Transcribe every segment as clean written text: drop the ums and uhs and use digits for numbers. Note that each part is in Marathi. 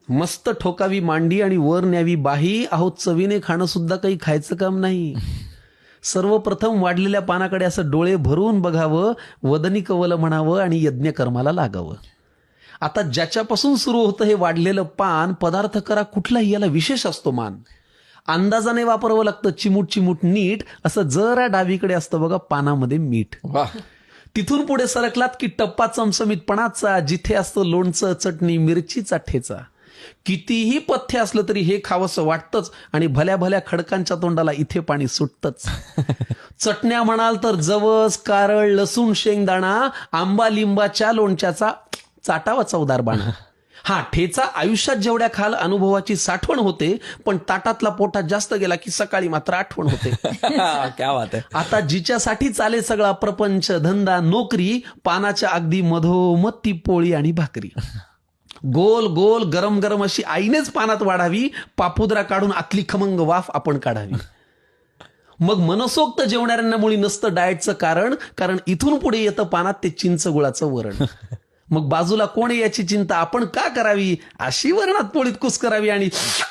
मस्त ठोकावी मांडी आणि वर न्यावी बाही, अहो चवीने खाणं सुद्धा काही खायचं काम नाही. सर्वप्रथम वाढलेल्या पानाकडे असं डोळे भरून बघावं, वदनी कवल म्हणावं आणि यज्ञकर्माला लागावं. आता ज्याच्यापासून सुरू होतं हे वाढलेलं पान, पदार्थ करा कुठलाही, याला विशेष असतो मान. अंदाजाने वापरावं लागतं, चिमूट चिमूट नीट. असं जरा डावीकडे असतं बघा पानामध्ये मीठ. तिथून पुढे सरकलात की टप्पा चमचमीतपणाचा, जिथे असतं लोणचं, चटणी, मिरचीचा ठेचा. कितीही पथ्य असलं तरी हे खावंसं वाटतंच आणि भल्या भल्या खडकांच्या तोंडाला इथे पाणी सुटतंच. चटण्या म्हणाल तर जवस, कारळ, लसूण, शेंगदाणा, आंबा लिंबाच्या लोणच्याचा चाटावा चवदार बाणा. हा ठेचा आयुष्यात जेवढ्या खाल अनुभवाची साठवण होते, पण ताटातला पोटात जास्त गेला की सकाळी मात्र आठवण होते. क्या बात आहे. आता जिच्यासाठी चाले सगळा प्रपंच, धंदा, नोकरी, पानाच्या अगदी मधोमध ती पोळी आणि भाकरी. गोल गोल गरम गरम अशी आईनेच पानात वाढावी, पापुद्रा काढून आतली खमंग वाफ आपण काढावी. मग मनसोक्त जेवणाऱ्यांना मुळी नसतं डाएटचं कारण इथून पुढे येतं पानात ते चिंच गुळाचं वरण. मग बाजूला कोण आहे याची चिंता आपण का करावी, अशी वरणात पोळीत कुस करावी आणि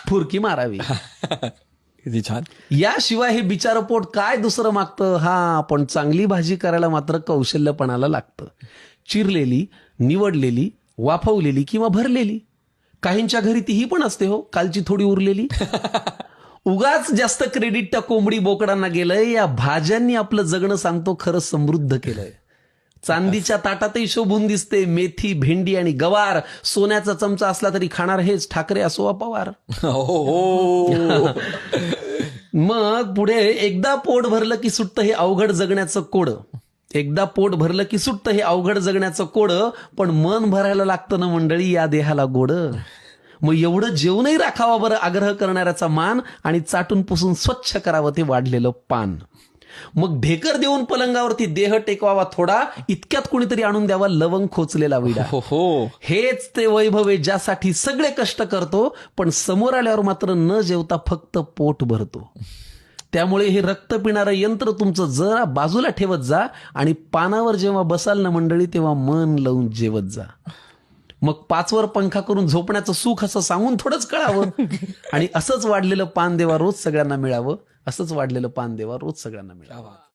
फुरकी मारावी. किती छान. याशिवाय हे बिचारं पोट काय दुसरं मागतं. हा पण चांगली भाजी करायला मात्र कौशल्यपणाला लागतं. चिरलेली, निवडलेली, वाफवलेली किंवा भरलेली. काहींच्या घरी तीही पण असते हो, कालची थोडी उरलेली. उगाच जास्त क्रेडिट त्या कोंबडी बोकडांना गेलंय. या भाज्यांनी आपलं जगणं सांगतो खरं समृद्ध केलंय. चांदीच्या ताटातही शोभून दिसते मेथी, भेंडी आणि गवार. सोन्याचा चमचा असला तरी खाणार हेच, ठाकरे असो वा पवार. मग पुढे एकदा पोट भरलं की सुटतं हे अवघड जगण्याचं कोडं. एकदा पोट भरलं की सुटतं हे अवघड जगण्याचं कोडं. पण मन भरायला लागतं ना मंडळी या देहाला गोड. मग एवढं जेवणही राखावा बरं आग्रह करणाऱ्याचा मान, आणि चाटून पुसून स्वच्छ करावं ते वाढलेलं पान. मग ढेकर देऊन पलंगावरती देह टेकवावा थोडा, इतक्यात कुणीतरी आणून द्यावा लवंग खोचलेला विडा. हेच ते वैभव आहे ज्यासाठी सगळे कष्ट करतो, पण समोर आल्यावर मात्र न जेवता फक्त पोट भरतो. त्यामुळे हे रक्त पिणारं यंत्र तुमचं जरा बाजूला ठेवत जा आणि पानावर जेव्हा बसाल ना मंडळी तेव्हा मन लावून जेवत जा. मग 5 वर पंखा करून झोपण्याचं सुख असं सांगून थोडंच कळावं. आणि असंच वाढलेलं पान देवा रोज सगळ्यांना मिळावं. असंच वाढलेलं पान देवा रोज सगळ्यांना मिळावं.